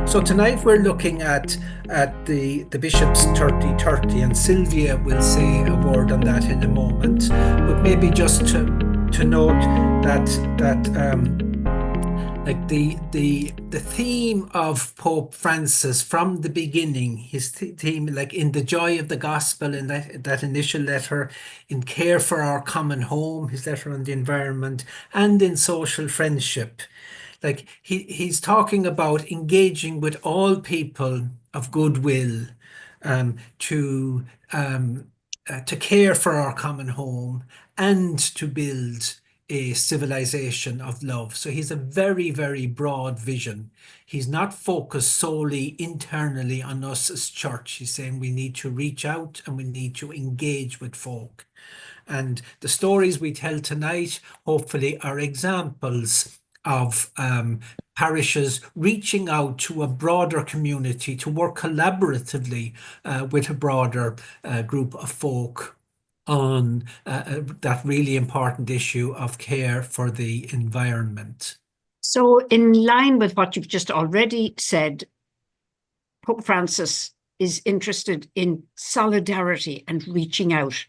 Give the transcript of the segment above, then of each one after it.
So tonight we're looking at the Bishop's 30-30, and Sylvia will say a word on that in a moment. But maybe just to note that like the theme of Pope Francis from the beginning, his theme, like in the joy of the gospel, in that initial letter, in care for our common home, his letter on the environment, and in social friendship. Like he's talking about engaging with all people of goodwill, to to care for our common home and to build a civilization of love. So he's a very, very broad vision. He's not focused solely internally on us as church. He's saying we need to reach out and we need to engage with folk. And the stories we tell tonight, hopefully, are examples of parishes reaching out to a broader community to work collaboratively with a broader group of folk on that really important issue of care for the environment. So, in line with what you've just already said, Pope Francis is interested in solidarity and reaching out.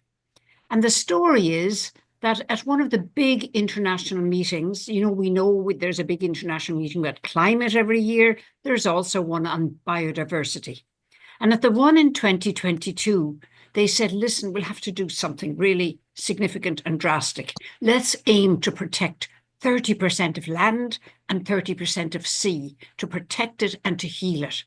And the story is that at one of the big international meetings, we know there's a big international meeting about climate every year. There's also one on biodiversity. And at the one in 2022, they said, listen, we'll have to do something really significant and drastic. Let's aim to protect 30% of land and 30% of sea, to protect it and to heal it.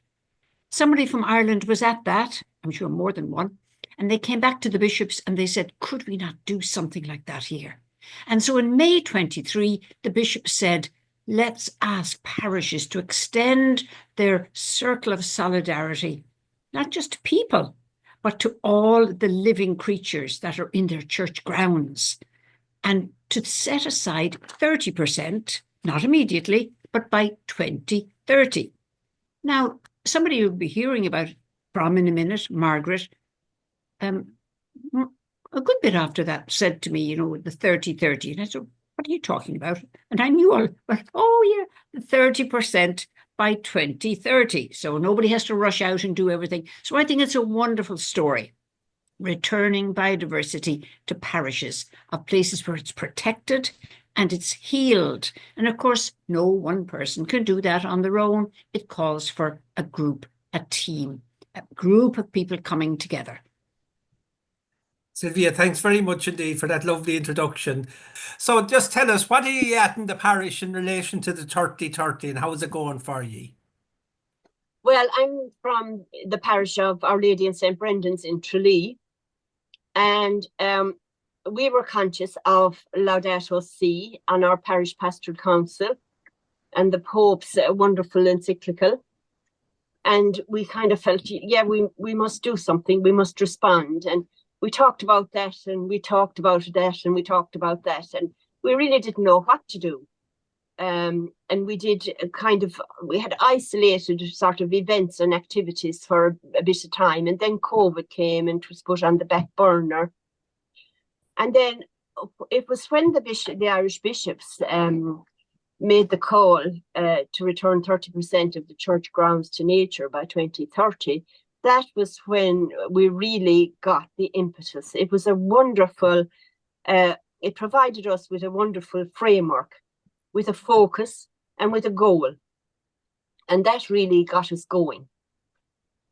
Somebody from Ireland was at that, I'm sure more than one, and they came back to the bishops and they said, could we not do something like that here? And so in May 23, the bishop said, let's ask parishes to extend their circle of solidarity, not just to people, but to all the living creatures that are in their church grounds, and to set aside 30%, not immediately, but by 2030. Now, somebody you'll be hearing about from in a minute, Margaret, a good bit after that said to me, the 30-30. And I said, what are you talking about? And I knew all, but the 30% by 2030. So nobody has to rush out and do everything. So I think it's a wonderful story, returning biodiversity to parishes, of places where it's protected and it's healed. And of course, no one person can do that on their own. It calls for a group, a team, a group of people coming together. Sylvia, thanks very much indeed for that lovely introduction. So just tell us, what are you at in the parish in relation to the 30-30, and how is it going for you? Well, I'm from the parish of Our Lady in St. Brendan's in Tralee, and we were conscious of Laudato Si on our parish pastoral council and the Pope's wonderful encyclical. And we kind of felt, we must do something, we must respond. And we talked about that, and we talked about that, and we talked about that, and we really didn't know what to do. And we did we had isolated sort of events and activities for a bit of time, and then COVID came and it was put on the back burner. And then it was when the Irish bishops made the call to return 30% of the church grounds to nature by 2030. That was when we really got the impetus. It was a wonderful, it provided us with a wonderful framework, with a focus and with a goal. And that really got us going.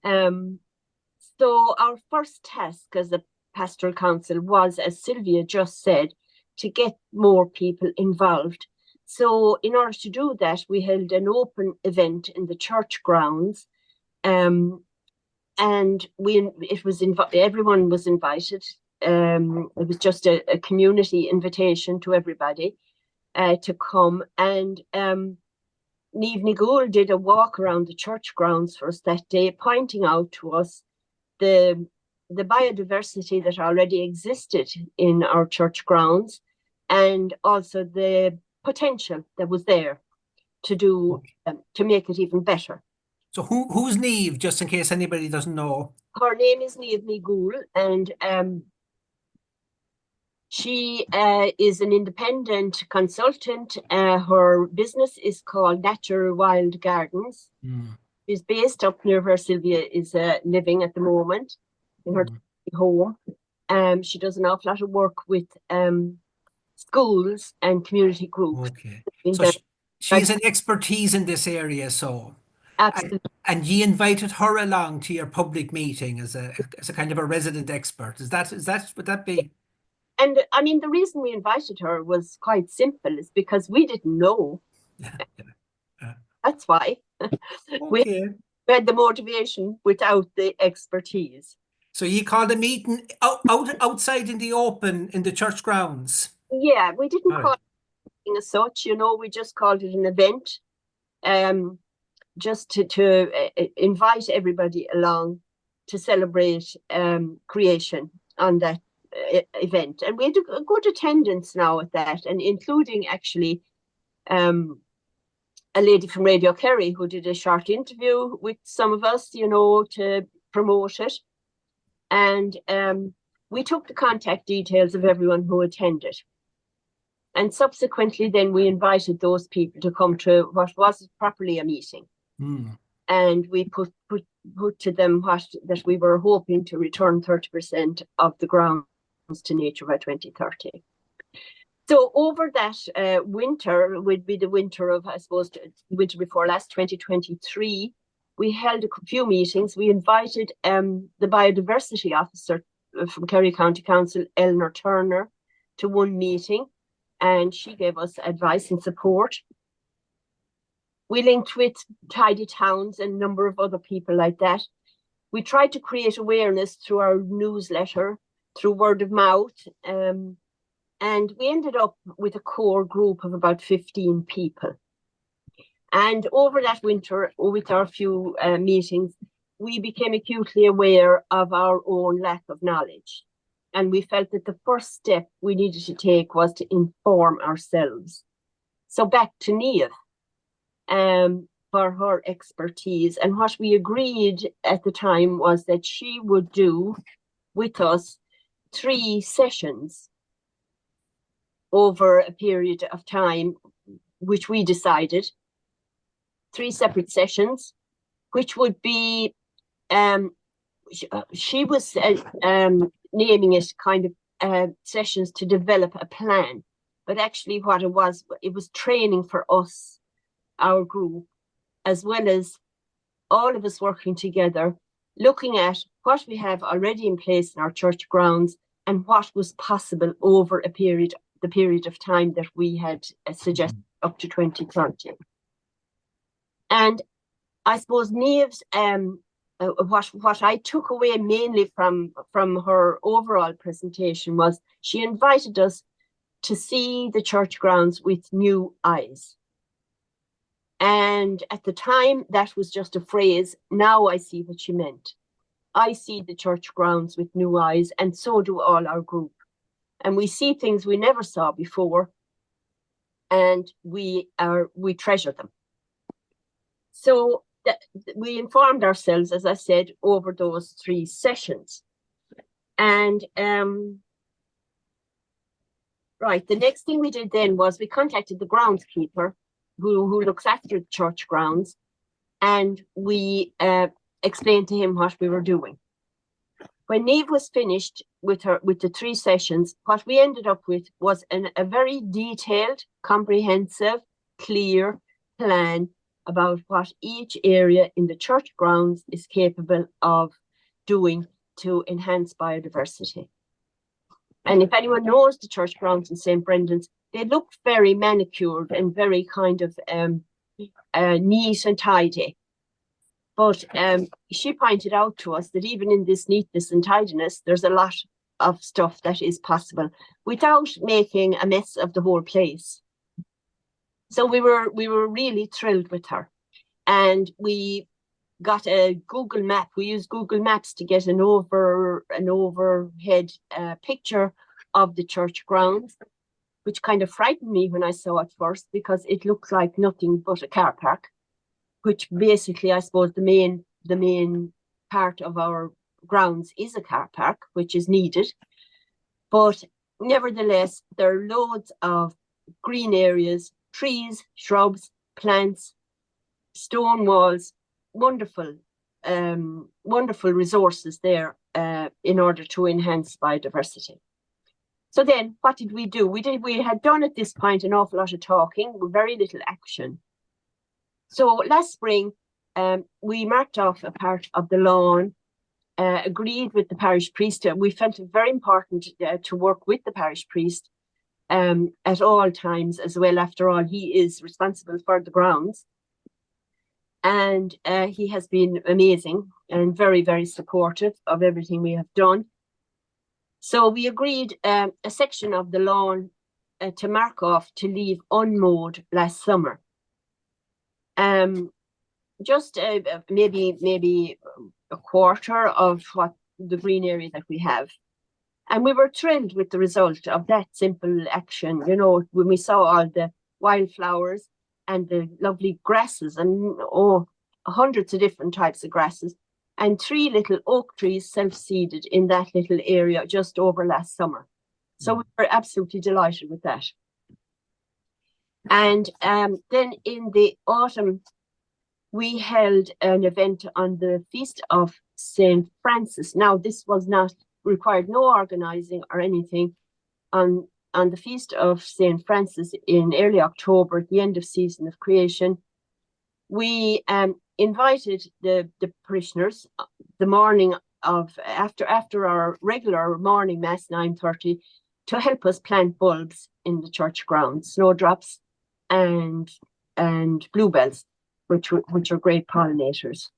So our first task as a pastoral council was, as Sylvia just said, to get more people involved. So in order to do that, we held an open event in the church grounds. And everyone was invited. It was just a community invitation to everybody to come. And Niamh Ní Ghuail did a walk around the church grounds for us that day, pointing out to us the biodiversity that already existed in our church grounds, and also the potential that was there to do to make it even better. So who's Niamh, just in case anybody doesn't know? Her name is Niamh Ní Ghuail, and she is an independent consultant. Her business is called Natural Wild Gardens. She's based up near where Sylvia is living at the moment, in her home. She does an awful lot of work with schools and community groups. Okay. In So the- she's an expertise in this area, so. Absolutely. And you invited her along to your public meeting as a kind of a resident expert. Would that be? And I mean, the reason we invited her was quite simple, is because we didn't know. Yeah. That's why. We Okay. had the motivation without the expertise. So you called a meeting outside in the open in the church grounds. Yeah, we didn't All call right. it as such, we just called it an event, just to invite everybody along to celebrate creation on that event. And we had a good attendance now at that, and including actually a lady from Radio Kerry who did a short interview with some of us, to promote it. And we took the contact details of everyone who attended. And subsequently, then we invited those people to come to what was properly a meeting. And we put to them that we were hoping to return 30% of the grounds to nature by 2030. So over that winter, would be the winter of, I suppose, winter before last, 2023, we held a few meetings. We invited the biodiversity officer from Kerry County Council, Eleanor Turner, to one meeting, and she gave us advice and support. We linked with Tidy Towns and a number of other people like that. We tried to create awareness through our newsletter, through word of mouth, and we ended up with a core group of about 15 people. And over that winter, with our few meetings, we became acutely aware of our own lack of knowledge. And we felt that the first step we needed to take was to inform ourselves. So back to Niamh for her expertise. And what we agreed at the time was that she would do with us 3 sessions over a period of time, which we decided, 3 separate sessions, which would be, she was naming it kind of sessions to develop a plan. But actually what it was training for us, our group, as well as all of us working together, looking at what we have already in place in our church grounds and what was possible over the period of time that we had suggested up to 2030. And I suppose Niamh's, what I took away mainly from her overall presentation was she invited us to see the church grounds with new eyes. And at the time, that was just a phrase. Now I see what she meant. I see the church grounds with new eyes, and so do all our group. And we see things we never saw before, and we treasure them. So we informed ourselves, as I said, over those 3 sessions. And right, the next thing we did then was we contacted the groundskeeper who looks after the church grounds, and we explained to him what we were doing. When Niamh was finished with the 3 sessions, what we ended up with was a very detailed, comprehensive, clear plan about what each area in the church grounds is capable of doing to enhance biodiversity. And if anyone knows the church grounds in St. Brendan's, they look very manicured and very kind of neat and tidy. But she pointed out to us that even in this neatness and tidiness, there's a lot of stuff that is possible without making a mess of the whole place. So we were really thrilled with her. And we got a Google map. We used Google Maps to get an overhead picture of the church grounds, which kind of frightened me when I saw it first, because it looked like nothing but a car park, which basically, I suppose, the main part of our grounds is a car park, which is needed. But nevertheless, there are loads of green areas, trees, shrubs, plants, stone walls, wonderful, wonderful resources there in order to enhance biodiversity. So then what did we do? We had done at this point an awful lot of talking with very little action. So last spring, we marked off a part of the lawn, agreed with the parish priest. We felt it very important to work with the parish priest at all times as well. After all, he is responsible for the grounds. And he has been amazing and very, very supportive of everything we have done. So we agreed a section of the lawn to mark off to leave unmowed last summer. Just maybe a quarter of what the green area that we have. And we were thrilled with the result of that simple action. You know, when we saw all the wildflowers and the lovely grasses and hundreds of different types of grasses, and 3 little oak trees self-seeded in that little area just over last summer. So we were absolutely delighted with that. And then in the autumn, we held an event on the feast of St. Francis. Now, this was not required, no organizing or anything. On the feast of St. Francis in early October, at the end of season of creation, we invited the parishioners the morning of after our regular morning mass 9:30 to help us plant bulbs in the church grounds, snowdrops and bluebells, which are great pollinators.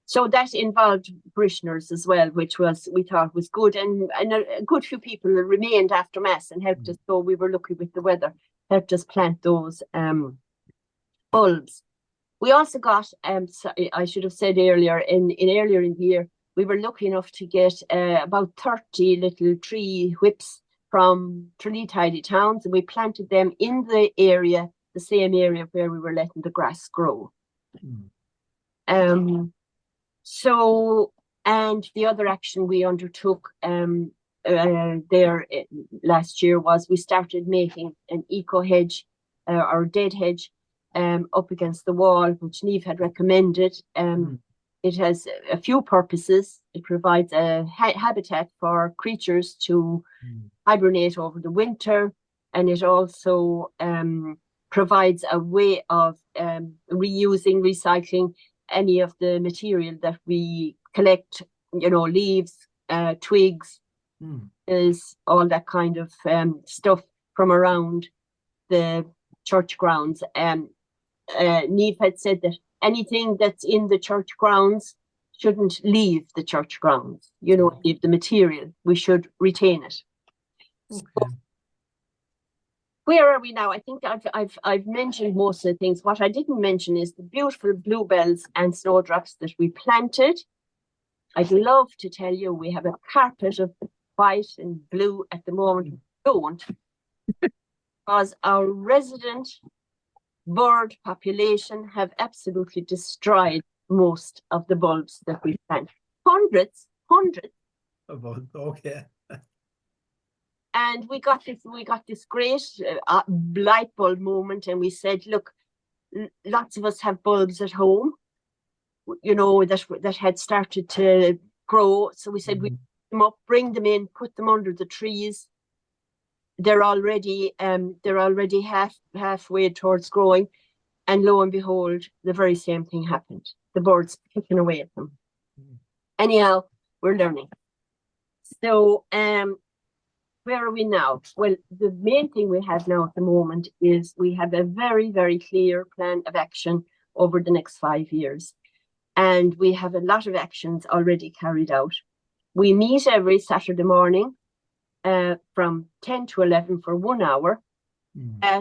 So that involved parishioners as well, which we thought was good, and a good few people remained after mass and helped us. So we were lucky with the weather, helped us plant those bulbs. We also got, I should have said earlier, earlier in the year, we were lucky enough to get about 30 little tree whips from Tralee Tidy Towns, and we planted them in the area, the same area where we were letting the grass grow. So, and the other action we undertook there last year was we started making an eco hedge or dead hedge up against the wall, which Niamh had recommended. It has a few purposes. It provides a habitat for creatures to hibernate over the winter, and it also provides a way of reusing, recycling any of the material that we collect, you know, leaves, twigs, is all that kind of stuff from around the church grounds. Niamh had said that anything that's in the church grounds shouldn't leave the church grounds, you know, leave the material. We should retain it. So, where are we now? I think I've mentioned most of the things. What I didn't mention is the beautiful bluebells and snowdrops that we planted. I'd love to tell you we have a carpet of white and blue at the moment. We don't, because our resident bird population have absolutely destroyed most of the bulbs that we plant. Hundreds. Okay. And we got this great light bulb moment, and we said, look, lots of us have bulbs at home, you know, that had started to grow. So we said, we pick them up, bring them in, put them under the trees. They're already halfway towards growing, and lo and behold, the very same thing happened. The birds picking away at them. Anyhow, we're learning. So where are we now? Well, the main thing we have now at the moment is we have a very, very clear plan of action over the next 5 years. And we have a lot of actions already carried out. We meet every Saturday morning from 10 to 11 for 1 hour.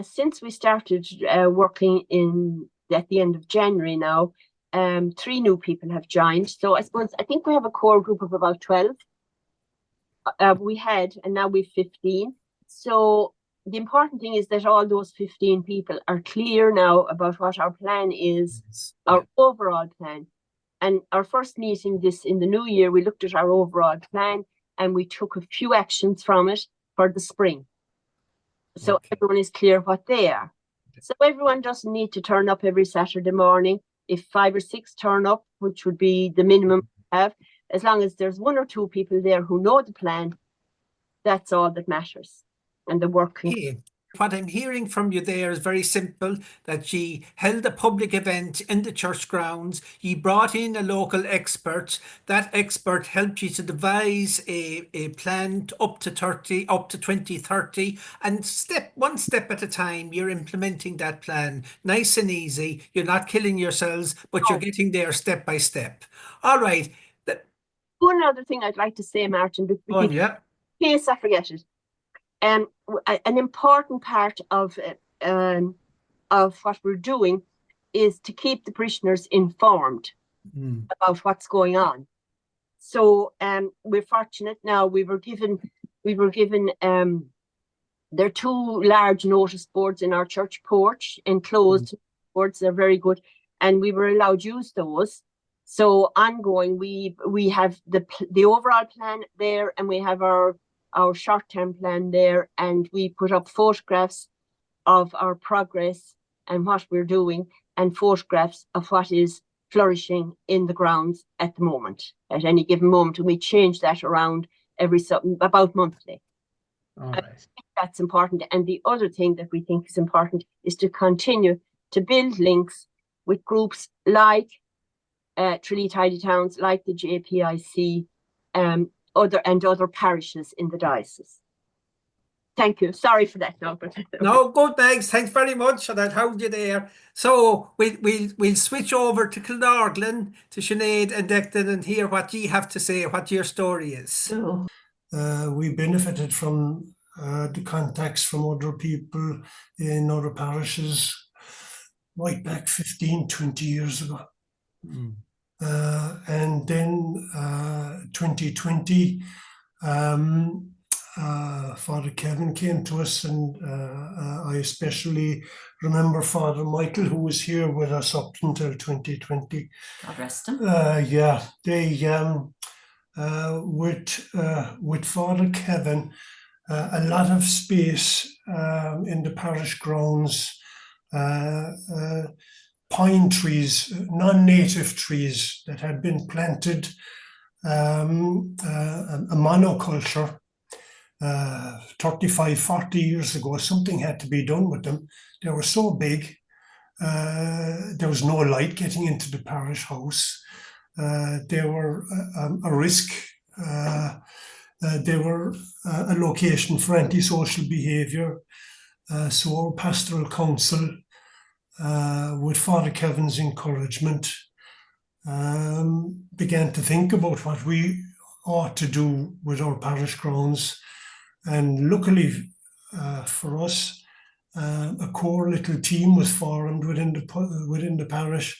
Since we started working at the end of January now, 3 new people have joined. So I think we have a core group of about 12. We had, and now we've 15. So the important thing is that all those 15 people are clear now about what our plan is, our overall plan. And our first meeting in the new year, we looked at our overall plan and we took a few actions from it for the spring. So everyone is clear what they are. So everyone doesn't need to turn up every Saturday morning. if 5 or 6 turn up, which would be the minimum to have, as long as there's 1 or 2 people there who know the plan, that's all that matters. And the work can Yeah. What I'm hearing from you there is very simple, that ye held a public event in the church grounds, ye brought in a local expert, that expert helped you to devise a plan up to 2030, and one step at a time you're implementing that plan, nice and easy. You're not killing yourselves, but you're getting there step by step. All right. One other thing I'd like to say, Martin, in case I forget it. An important part of what we're doing is to keep the parishioners informed about what's going on. So we're fortunate now. We were given there are 2 large notice boards in our church porch, enclosed boards. They're very good, and we were allowed to use those. So ongoing, we have the overall plan there, and we have our short-term plan there, and we put up photographs of our progress and what we're doing, and photographs of what is flourishing in the grounds at the moment, at any given moment, and we change that around about monthly. All right. I think that's important. And the other thing that we think is important is to continue to build links with groups like Tralee Tidy Towns, like the JPIC, other parishes in the diocese. Thank you. Sorry for that, no, but no, good. Thanks very much for that. How'd you there? So we'll switch over to Kilnarglen, to Sinead and Declan, and hear what ye have to say, what your story is. We benefited from the contacts from other people in other parishes right back 15, 20 years ago. And then 2020, Father Kevin came to us, and I especially remember Father Michael, who was here with us up until 2020. God rest him. Yeah, they with Father Kevin, a lot of space in the parish grounds, pine trees, non-native trees that had been planted, a monoculture 35, 40 years ago. Something had to be done with them. They were so big, there was no light getting into the parish house. They were a risk. They were a location for antisocial behaviour. So our pastoral council, with Father Kevin's encouragement, began to think about what we ought to do with our parish grounds. And luckily for us, a core little team was formed within the parish.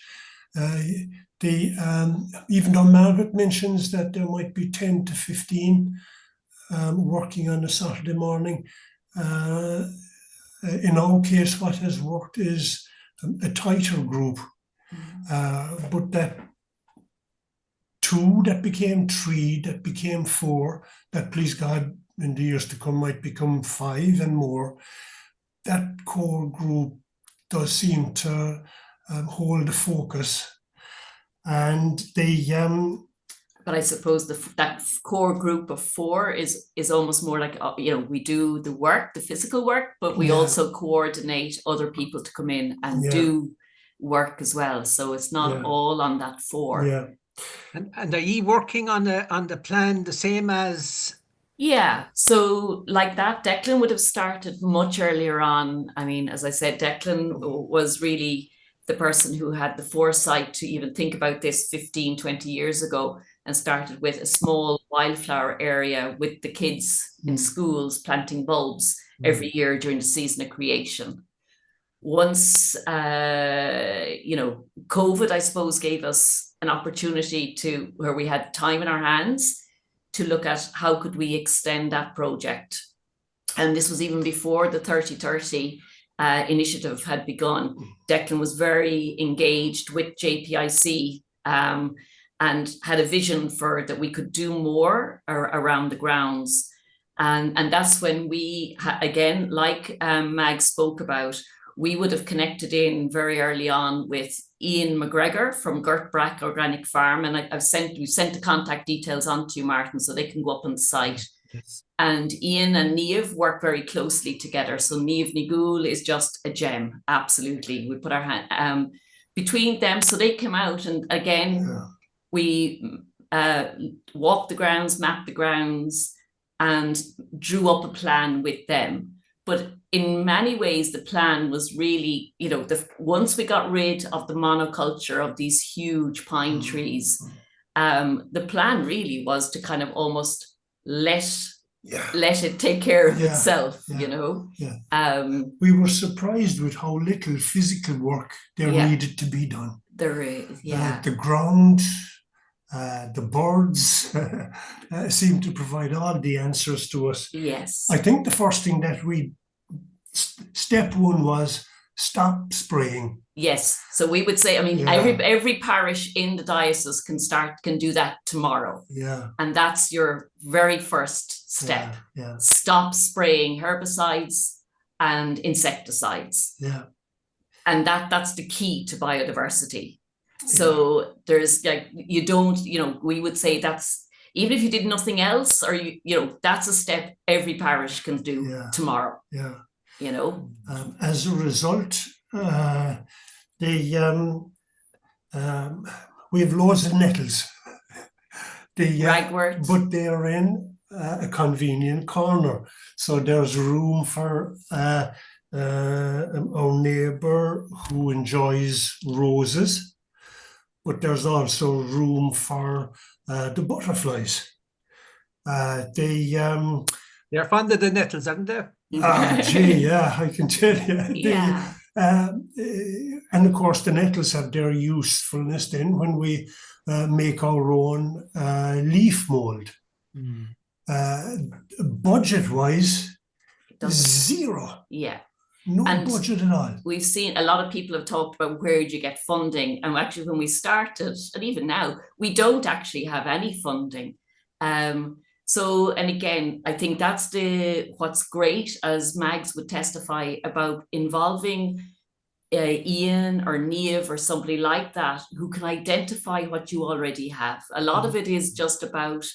Even though Margaret mentions that there might be 10 to 15 working on a Saturday morning, in our case, what has worked is a tighter group, but that 2 that became 3, that became 4, that please God in the years to come might become 5 and more. That core group does seem to hold the focus, and they. But I suppose that core group of 4 is almost more like, we do the work, the physical work, but we also coordinate other people to come in and do work as well. So it's not all on that 4. Yeah. And are ye working on the plan the same as? Yeah, so like that, Declan would have started much earlier on. I mean, as I said, Declan was really the person who had the foresight to even think about this 15, 20 years ago, and started with a small wildflower area with the kids in schools planting bulbs every year during the season of creation. Once, COVID, I suppose, gave us an opportunity where we had time in our hands to look at how could we extend that project. And this was even before the 3030 initiative had begun. Declan was very engaged with JPIC and had a vision for that we could do more around the grounds. And that's when we, again, like Mag spoke about, we would have connected in very early on with Ian McGregor from Gertbrack Organic Farm, and we've sent the contact details on to you, Martin, so they can go up on the site. Yes. And Ian and Niamh work very closely together. So Niamh Nigul is just a gem, absolutely. We put our hand between them, so they came out, and again, we walked the grounds, mapped the grounds, and drew up a plan with them. But in many ways, the plan was really, once we got rid of the monoculture of these huge pine trees, the plan really was to kind of almost let it take care of itself, We were surprised with how little physical work there needed to be done. There is, the ground, the birds seem to provide all the answers to us. Yes. I think the first thing that step one was stop spraying. Yes. So we would say, every parish in the diocese can do that tomorrow. Yeah. And that's your very first step. Yeah. Stop spraying herbicides and insecticides. Yeah. And that's the key to biodiversity. So there's we would say that's, even if you did nothing else, or that's a step every parish can do tomorrow. Yeah. As a result, we have loads of nettles. Ragwort. But they are in a convenient corner. So there's room for our neighbour who enjoys roses, but there's also room for the butterflies. They're fond of the nettles, aren't they? I can tell you. And of course, the nettles have their usefulness then when we make our own leaf mold. Budget-wise, zero. Yeah. No budget at all. We've seen a lot of people have talked about where do you get funding, and actually when we started, and even now, we don't actually have any funding. So, and again, I think that's what's great, as Mags would testify about, involving Ian or Niamh or somebody like that who can identify what you already have. A lot of it is just about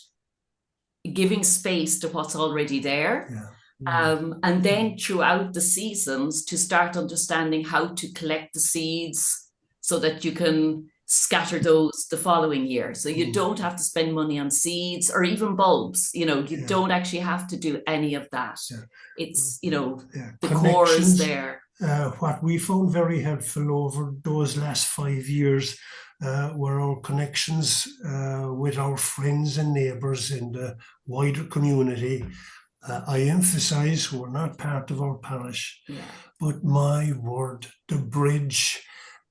giving space to what's already there. And then throughout the seasons to start understanding how to collect the seeds so that you can scatter those the following year. So you don't have to spend money on seeds or even bulbs. You don't actually have to do any of that. It's, the core is there. What we found very helpful over those last 5 years were our connections with our friends and neighbours in the wider community. I emphasise who are not part of our parish, but my word, the bridge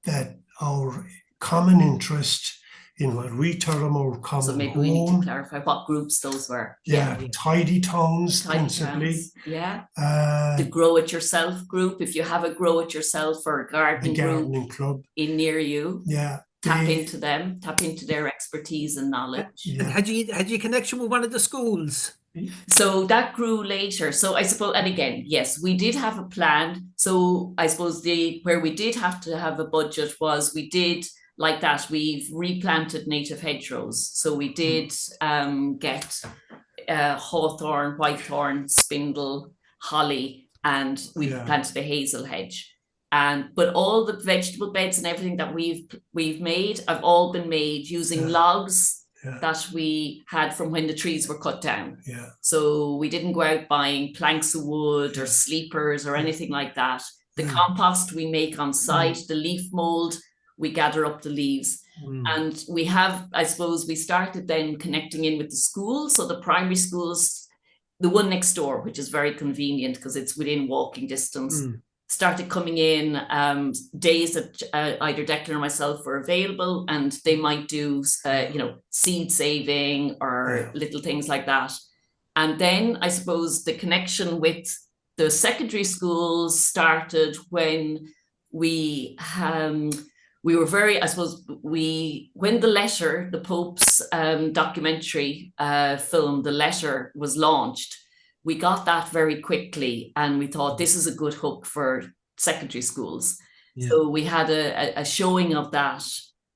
that our common interest in what we term our common So maybe home. we need to clarify what groups those were. Tidy towns, principally. The Grow It Yourself group, if you have a Grow It Yourself or a gardening club in near you. Tap into them, tap into their expertise and knowledge. And had you connection with one of the schools? So that grew later. So I suppose, and again, yes, we did have a plan. So I suppose where we did have to have a budget was like that. We've replanted native hedgerows. So we did get hawthorn, whitethorn, spindle, holly, and we planted a hazel hedge. But all the vegetable beds and everything that we've made have all been made using logs that we had from when the trees were cut down. So we didn't go out buying planks of wood or sleepers or anything like that. The compost we make on site, the leaf mold, we gather up the leaves. And we have, I suppose, we started then connecting in with the schools. So the primary schools, the one next door, which is very convenient because it's within walking distance, started coming in days that either Declan or myself were available, and they might do, seed saving or little things like that. And then I suppose the connection with the secondary schools started when we were very, I suppose, when the Pope's documentary film, The Letter, was launched, we got that very quickly, and we thought this is a good hook for secondary schools. Yeah. So we had a showing of that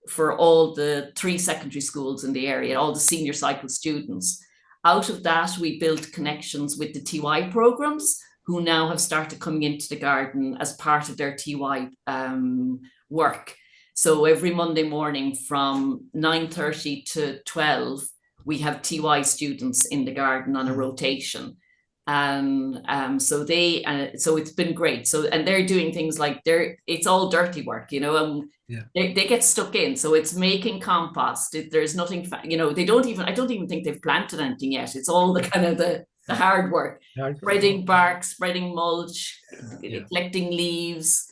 for all the 3 secondary schools in the area, all the senior cycle students. Out of that, we built connections with the TY programs, who now have started coming into the garden as part of their TY work. So every Monday morning from 9:30 to 12, we have TY students in the garden on a rotation. And so it's been great. So, and they're doing things like it's all dirty work, you know, and they get stuck in. So it's making compost. There's nothing, you know, I don't even think they've planted anything yet. It's all the kind of the hard work, spreading bark, spreading mulch, collecting leaves.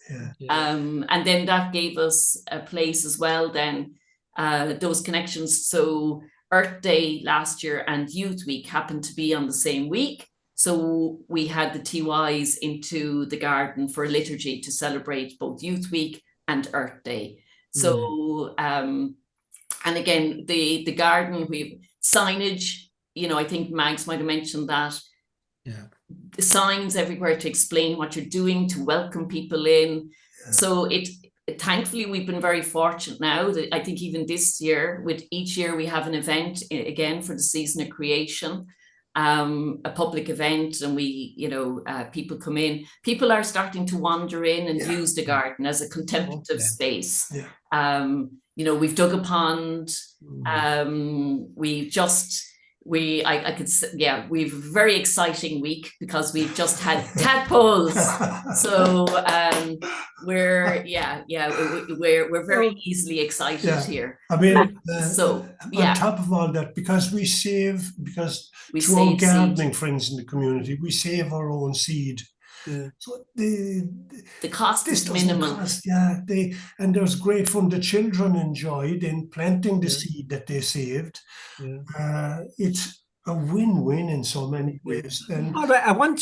And then that gave us a place as well, then those connections. So Earth Day last year and Youth Week happened to be on the same week. So we had the TYs into the garden for a liturgy to celebrate both Youth Week and Earth Day. So, and again, the garden, we've signage, you know, I think Mags might have mentioned that. Yeah. The signs everywhere to explain what you're doing, to welcome people in. Yeah. So thankfully, we've been very fortunate now that I think even this year, with each year we have an event again for the season of creation. A public event, and we, you know, people come in. People are starting to wander in and use the garden as a contemplative space. You know, we've dug a pond. We've a very exciting week because we've just had tadpoles. So we're very easily excited here. I mean, on top of all that, because through our gardening friends in the community, we save our own seed. Yeah. So the cost is minimal. And there's great fun. The children enjoyed in planting the seed that they saved. Yeah. It's a win-win in so many ways. And all right, I want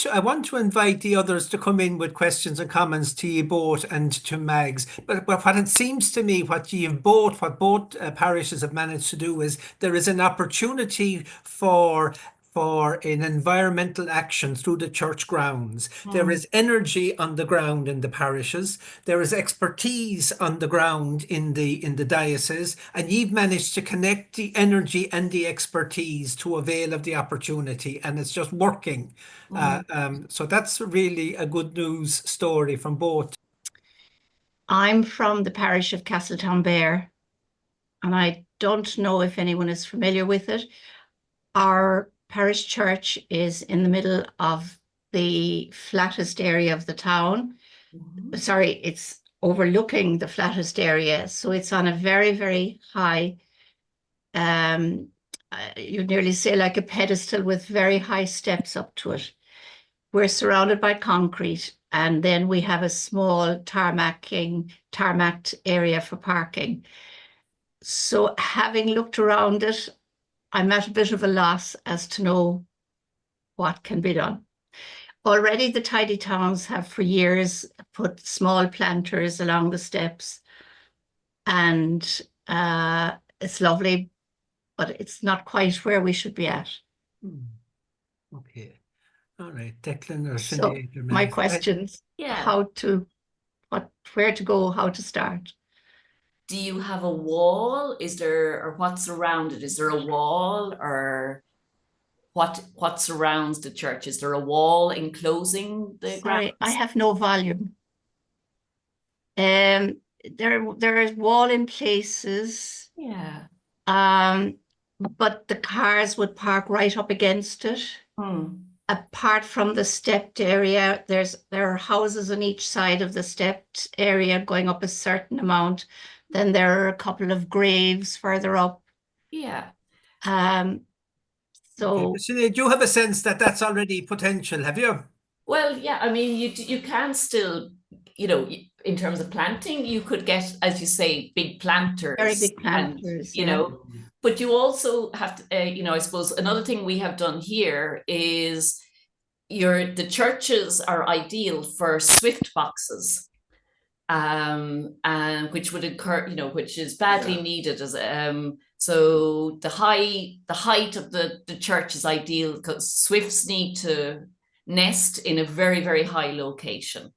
to invite the others to come in with questions and comments to you both and to Mags. But what it seems to me, what both parishes have managed to do is there is an opportunity for an environmental action through the church grounds. There is energy on the ground in the parishes. There is expertise on the ground in the diocese, and you've managed to connect the energy and the expertise to avail of the opportunity, and it's just working. So that's really a good news story from both. I'm from the parish of Castletownbere, and I don't know if anyone is familiar with it. Our parish church is in the middle of the flattest area of the town. Sorry, it's overlooking the flattest area. So it's on a very, very high, you'd nearly say like a pedestal with very high steps up to it. We're surrounded by concrete, and then we have a small tarmacked area for parking. So having looked around it, I'm at a bit of a loss as to know what can be done. Already the Tidy Towns have for years put small planters along the steps, and it's lovely, but it's not quite where we should be at. Okay. All right, Declan or so Sinead. My questions, where to go, how to start. Do you have a wall? Or what's around it? Is there a wall, or what surrounds the church? Is there a wall enclosing the grounds? I have no volume. There is wall in places. Yeah. But the cars would park right up against it. Apart from the stepped area, there are houses on each side of the stepped area going up a certain amount. Then there are a couple of graves further up. Yeah. So, Sinead, do you have a sense that that's already potential? Have you? Well, yeah. I mean, you can still, you know, in terms of planting, you could get, as you say, big planters. Very big planters. And, you know, but you also have to, you know, I suppose another thing we have done here is the churches are ideal for swift boxes. And which would incur, you know, which is badly needed as so the height of the church is ideal because swifts need to nest in a very, very high location.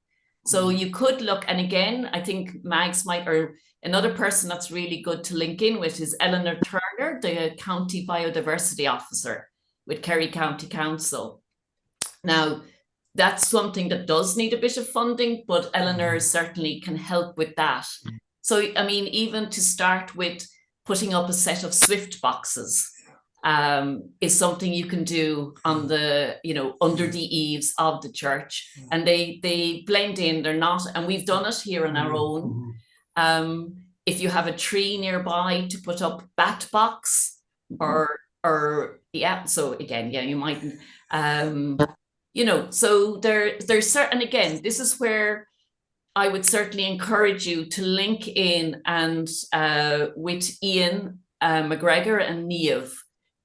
So you could look, and again, I think Mags might, or another person that's really good to link in with is Eleanor Turner, the County Biodiversity Officer with Kerry County Council. Now, that's something that does need a bit of funding, but Eleanor certainly can help with that. So, I mean, even to start with putting up a set of Swift boxes is something you can do on the, under the eaves of the church, and they blend in. They're not, and we've done it here on our own. If you have a tree nearby, to put up bat box, or yeah. So again, yeah, you mightn't. So there's certain, again, this is where I would certainly encourage you to link in and with Ian McGregor and Niamh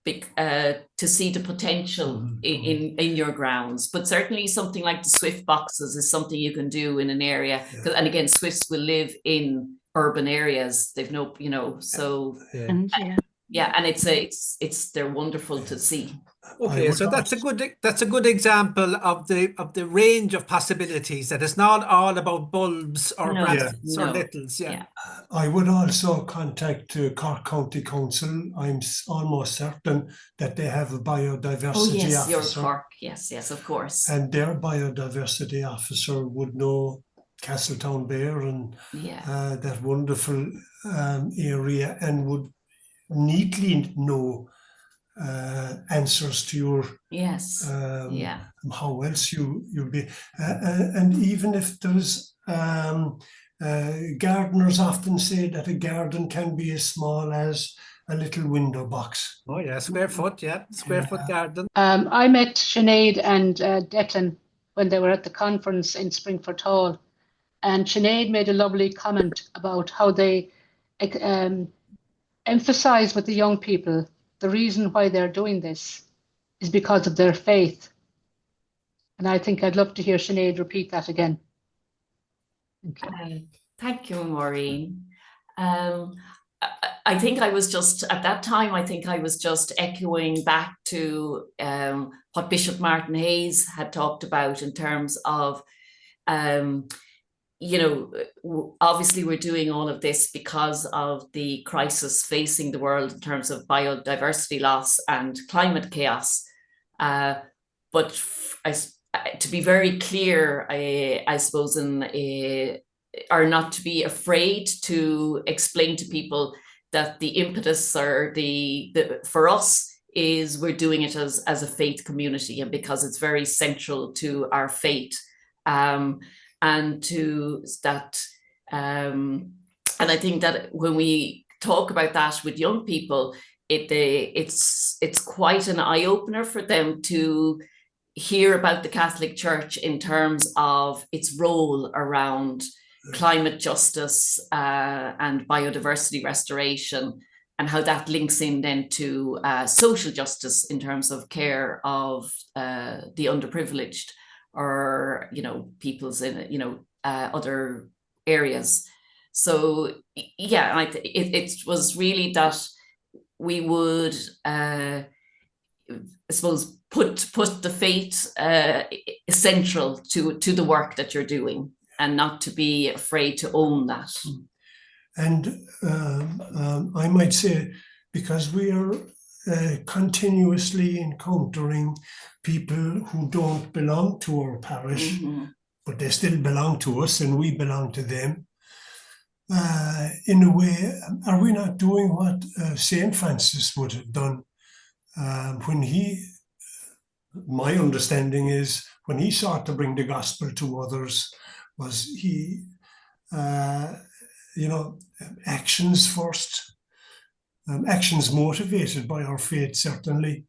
to see the potential in your grounds. But certainly something like the Swift boxes is something you can do in an area. And again, Swifts will live in urban areas. They've no, so And and it's they're wonderful to see. Okay, so that's a good example of the range of possibilities, that it's not all about bulbs or brackets or littles. I would also contact Cork County Council. I'm almost certain that they have a biodiversity officer. Cork. Yes, of course. And their biodiversity officer would know Castletown Bear and that wonderful area, and would neatly know answers to your how else you'll be, and even if there's gardeners often say that a garden can be as small as a little window box. Oh yeah, square foot garden. I met Sinead and Declan when they were at the conference in Springford Hall, and Sinead made a lovely comment about how they emphasize with the young people the reason why they're doing this is because of their faith. And I think I'd love to hear Sinead repeat that again. Thank you, Maureen. I think I was just, at that time, echoing back to what Bishop Martin Hayes had talked about in terms of obviously we're doing all of this because of the crisis facing the world in terms of biodiversity loss and climate chaos. But to be very clear, I suppose, are not to be afraid to explain to people that the impetus or the for us is we're doing it as a faith community, and because it's very central to our faith. And to that, and I think that when we talk about that with young people, it's quite an eye opener for them to hear about the Catholic Church in terms of its role around climate justice and biodiversity restoration, and how that links in then to social justice in terms of care of the underprivileged, or people's in other areas. So it was really that we would I suppose put the faith essential to the work that you're doing, and not to be afraid to own that. And I might say, because we are continuously encountering people who don't belong to our parish, but they still belong to us and we belong to them. In a way, are we not doing what St. Francis would have done when my understanding is, when he sought to bring the gospel to others, was he, actions first, actions motivated by our faith, certainly.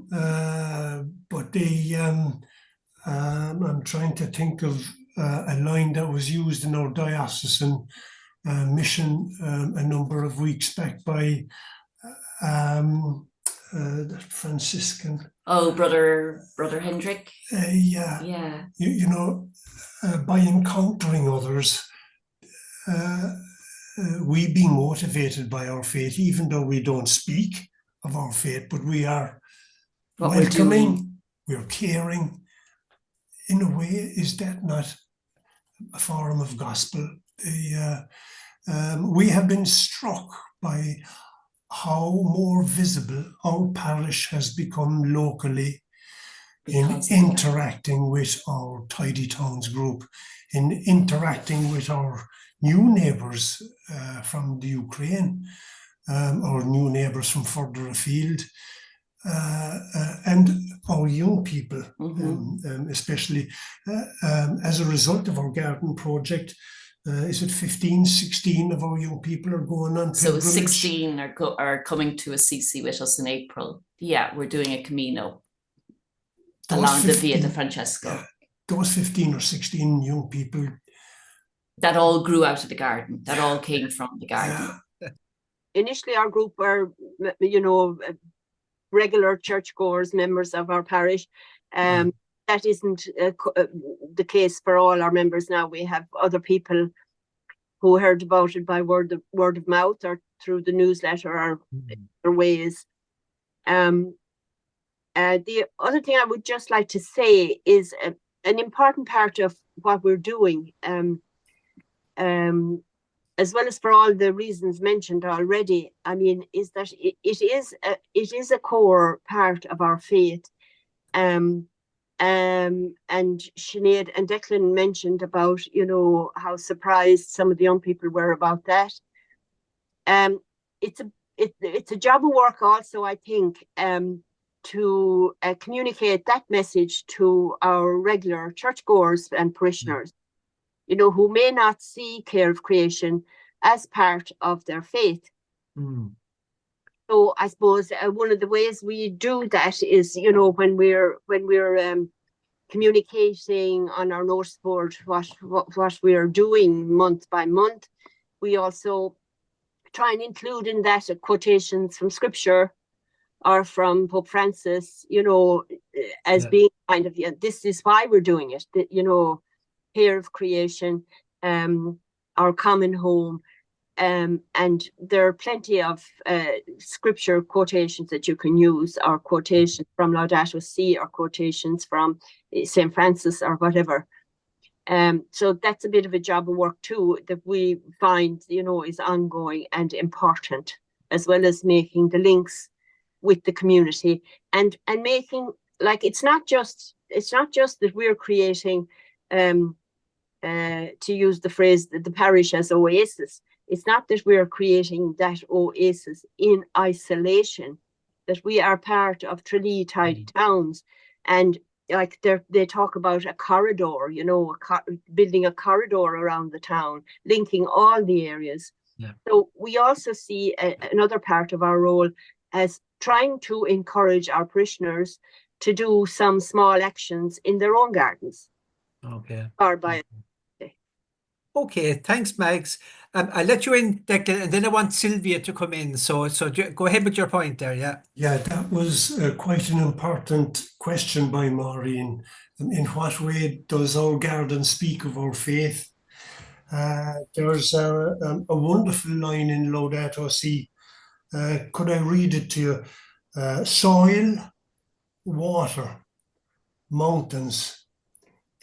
But I'm trying to think of a line that was used in our diocesan mission a number of weeks back by the Franciscan. Oh, Brother Hendrik. Yeah. By encountering others, we being motivated by our faith, even though we don't speak of our faith, but we are welcoming, we're caring. In a way, is that not forum of gospel. We have been struck by how more visible our parish has become locally in interacting with our Tidy Towns group, in interacting with our new neighbours from the Ukraine, our new neighbours from further afield, and our young people, especially as a result of our garden project. Is it 15, 16 of our young people are going on pilgrimage? So 16 are coming to Assisi with us in April. Yeah, we're doing a Camino along the Via de Francesco. Those 15 or 16 young people. That all grew out of the garden. That all came from the garden. Initially, our group were, regular churchgoers, members of our parish. That isn't the case for all our members now. We have other people who heard about it by word of mouth or through the newsletter or other ways. The other thing I would just like to say is an important part of what we're doing, as well as for all the reasons mentioned already, I mean, is that it is a core part of our faith. And Sinead and Declan mentioned about, how surprised some of the young people were about that. It's a job of work also, I think, to communicate that message to our regular churchgoers and parishioners, who may not see care of creation as part of their faith. So I suppose one of the ways we do that is, when we're communicating on our notice board what we are doing month by month, we also try and include in that quotations from Scripture or from Pope Francis, as being kind of, this is why we're doing it. Care of creation, our common home. And there are plenty of Scripture quotations that you can use, or quotations from Laudato Si, or quotations from St. Francis or whatever. So that's a bit of a job of work too, that we find, is ongoing and important, as well as making the links with the community and making, like, it's not just that we're creating, to use the phrase, the parish as oasis. It's not that we're creating that oasis in isolation, that we are part of Tralee Tidy Towns. And like they talk about a corridor, building a corridor around the town, linking all the areas. Yeah. So we also see another part of our role as trying to encourage our parishioners to do some small actions in their own gardens. Okay. Or by Okay, thanks, Mags. I'll let you in, Declan, and then I want Sylvia to come in. So go ahead with your point there, yeah. Yeah, that was quite an important question by Maureen. In what way does our garden speak of our faith? There's a wonderful line in Laudato Si. Could I read it to you? Soil, water, mountains,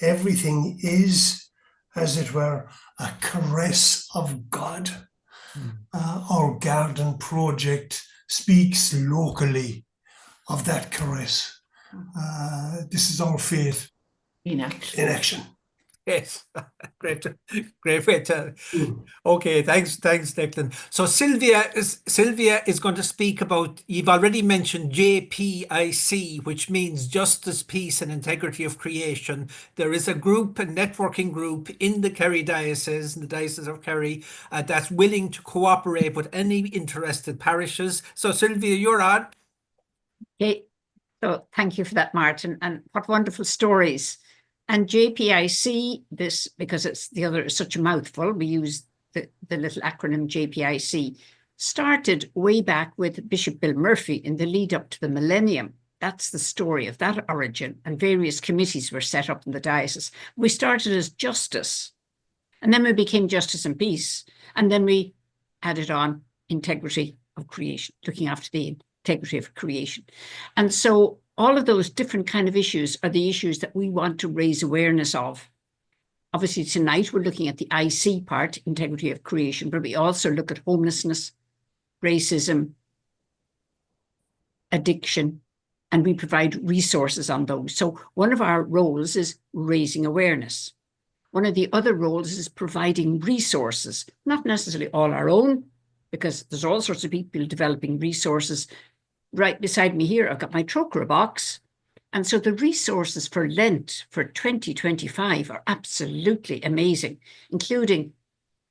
everything is, as it were, a caress of God. Our garden project speaks locally of that caress. This is our faith in action. Yes, great way to. Okay, thanks, Declan. So Sylvia is going to speak about. You've already mentioned JPIC, which means Justice, Peace, and Integrity of Creation. There is a group, a networking group in the Kerry Diocese, in the Diocese of Kerry, that's willing to cooperate with any interested parishes. So Sylvia, you're on. Okay, so thank you for that, Martin, and what wonderful stories. And JPIC, this, because it's the other is such a mouthful, we use the little acronym JPIC, started way back with Bishop Bill Murphy in the lead up to the millennium. That's the story of that origin, and various committees were set up in the diocese. We started as Justice, and then we became Justice and Peace, and then we added on Integrity of Creation, looking after the integrity of creation. And so all of those different kind of issues are the issues that we want to raise awareness of. Obviously, tonight we're looking at the IC part, integrity of creation, but we also look at homelessness, racism, addiction, and we provide resources on those. So one of our roles is raising awareness. One of the other roles is providing resources, not necessarily all our own, because there's all sorts of people developing resources. Right beside me here, I've got my trochra box. And so the resources for Lent for 2025 are absolutely amazing, including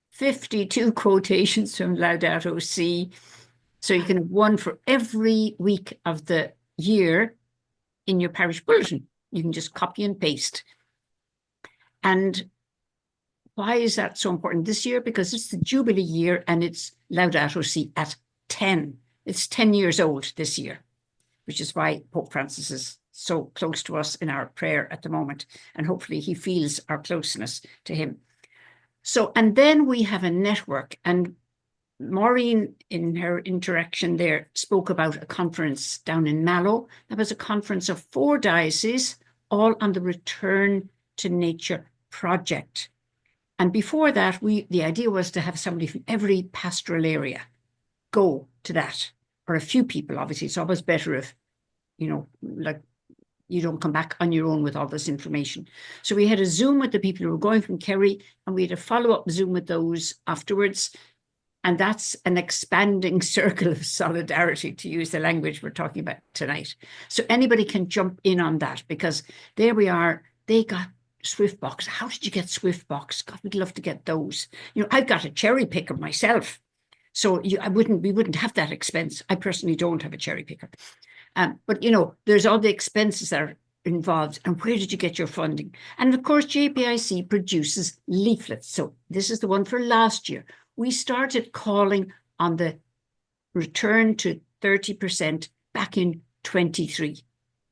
52 quotations from Laudato Si. So you can have one for every week of the year in your parish bulletin. You can just copy and paste. And why is that so important this year? Because it's the Jubilee year and it's Laudato Si at 10. It's 10 years old this year, which is why Pope Francis is so close to us in our prayer at the moment. And hopefully he feels our closeness to him. So, and then we have a network, and Maureen, in her interaction there, spoke about a conference down in Mallow. That was a conference of 4 dioceses, all on the Return to Nature project. And before that, the idea was to have somebody from every pastoral area go to that, or a few people, obviously. It's always better if, like, you don't come back on your own with all this information. So we had a Zoom with the people who were going from Kerry, and we had a follow-up Zoom with those afterwards. And that's an expanding circle of solidarity, to use the language we're talking about tonight. So anybody can jump in on that, because there we are. They got Swiftbox. How did you get Swiftbox? God, we'd love to get those. I've got a cherry picker myself. So we wouldn't have that expense. I personally don't have a cherry picker. But, there's all the expenses that are involved. And where did you get your funding? And of course, JPIC produces leaflets. So this is the one for last year. We started calling on the return to 30% back in 23.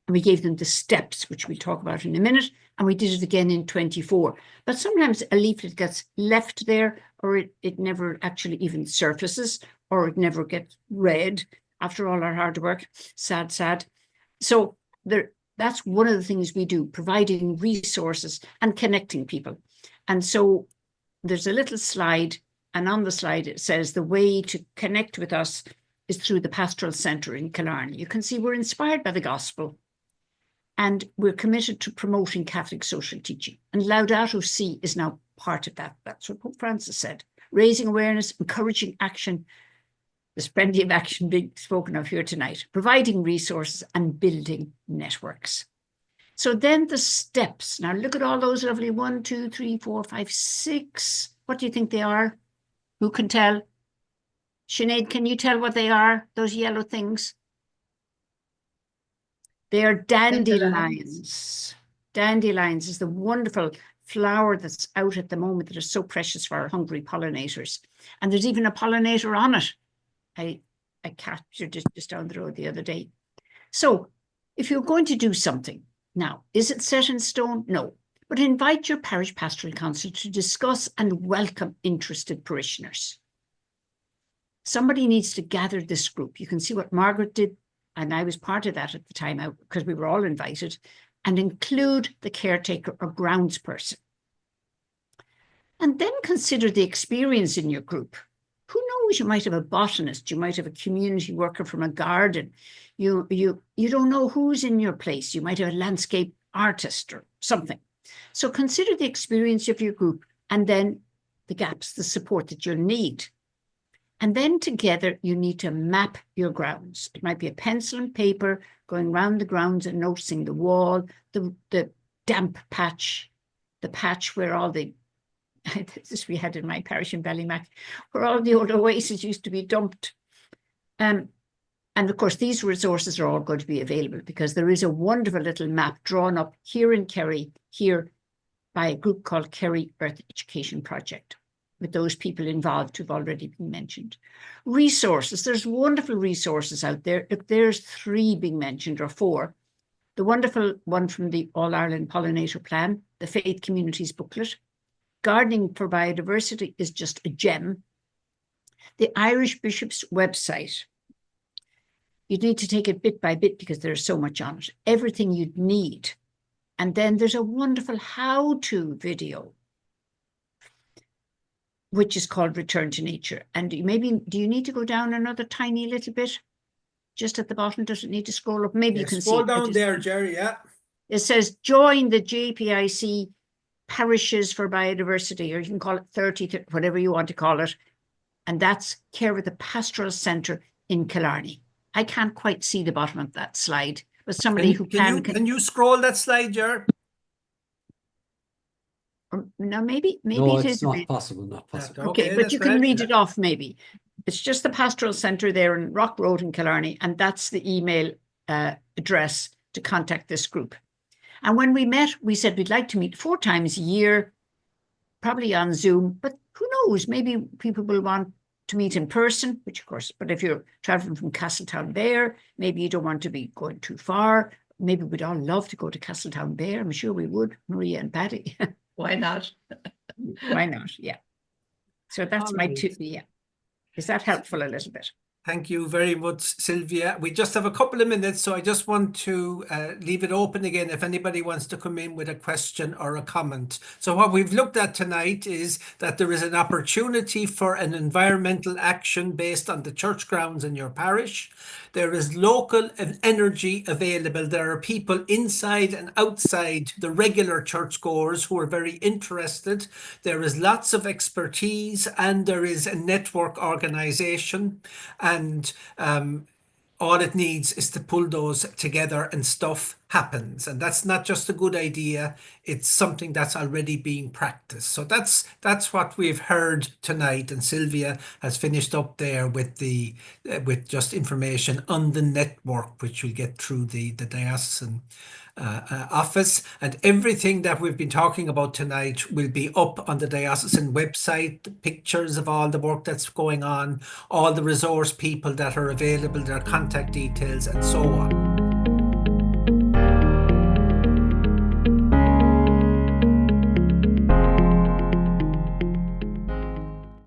And we gave them the steps, which we'll talk about in a minute. And we did it again in 24. But sometimes a leaflet gets left there, or it never actually even surfaces, or it never gets read after all our hard work. Sad, sad. So that's one of the things we do, providing resources and connecting people. And so there's a little slide, and on the slide it says the way to connect with us is through the Pastoral Centre in Killarney. You can see we're inspired by the gospel, and we're committed to promoting Catholic social teaching. And Laudato Si is now part of that. That's what Pope Francis said. Raising awareness, encouraging action. There's plenty of action being spoken of here tonight. Providing resources and building networks. So then the steps. Now look at all those lovely 1, 2, 3, 4, 5, 6. What do you think they are? Who can tell? Sinead, can you tell what they are, those yellow things? They are dandelions. Dandelions is the wonderful flower that's out at the moment that is so precious for our hungry pollinators. And there's even a pollinator on it. I captured it just down the road the other day. So if you're going to do something, now, is it set in stone? No. But invite your parish pastoral council to discuss and welcome interested parishioners. Somebody needs to gather this group. You can see what Margaret did, and I was part of that at the time because we were all invited, and include the caretaker or grounds person. And then consider the experience in your group. Who knows, you might have a botanist, you might have a community worker from a garden. You don't know who's in your place. You might have a landscape artist or something. So consider the experience of your group, and then the gaps, the support that you'll need. And then together you need to map your grounds. It might be a pencil and paper, going around the grounds and noticing the wall, the damp patch, the patch where all the, this we had in my parish in Ballymac, where all the old oases used to be dumped. And of course, these resources are all going to be available, because there is a wonderful little map drawn up here in Kerry, here by a group called Kerry Earth Education Project, with those people involved who've already been mentioned. Resources, there's wonderful resources out there. Look, there's 3 being mentioned, or 4. The wonderful one from the All Ireland Pollinator Plan, the Faith Communities booklet. Gardening for Biodiversity is just a gem. The Irish Bishop's website. You need to take it bit by bit because there's so much on it. Everything you'd need. And then there's a wonderful how-to video which is called Return to Nature. And maybe, do you need to go down another tiny little bit? Just at the bottom, does it need to scroll up? Maybe you can scroll see. down there, Jerry, yeah. It says, join the JPIC Parishes for Biodiversity, or you can call it 30, whatever you want to call it. And that's Kerry, the Pastoral Centre in Killarney. I can't quite see the bottom of that slide, but somebody who can. Can you scroll that slide, Jerry? No, maybe No, it it's is not possible, not possible. Okay, but you can read it off maybe. It's just the Pastoral Centre there in Rock Road in Killarney, and that's the email address to contact this group. And when we met, we said we'd like to meet 4 times a year, probably on Zoom, but who knows, maybe people will want to meet in person, which of course, but if you're traveling from Castletownbere, maybe you don't want to be going too far. Maybe we'd all love to go to Castletownbere. I'm sure we would, Maria and Patty. Why not? Why not? Yeah. So that's my two. Yeah. Is that helpful a little bit? Thank you very much, Sylvia. We just have a couple of minutes, so I just want to leave it open again if anybody wants to come in with a question or a comment. So what we've looked at tonight is that there is an opportunity for an environmental action based on the church grounds in your parish. There is local energy available. There are people inside and outside the regular churchgoers who are very interested. There is lots of expertise, and there is a network organization. And all it needs is to pull those together and stuff happens. And that's not just a good idea, it's something that's already being practiced. So that's what we've heard tonight. And Sylvia has finished up there with with just information on the network, which we'll get through the diocesan office. And everything that we've been talking about tonight will be up on the diocesan website, the pictures of all the work that's going on, all the resource people that are available, their contact details, and so on.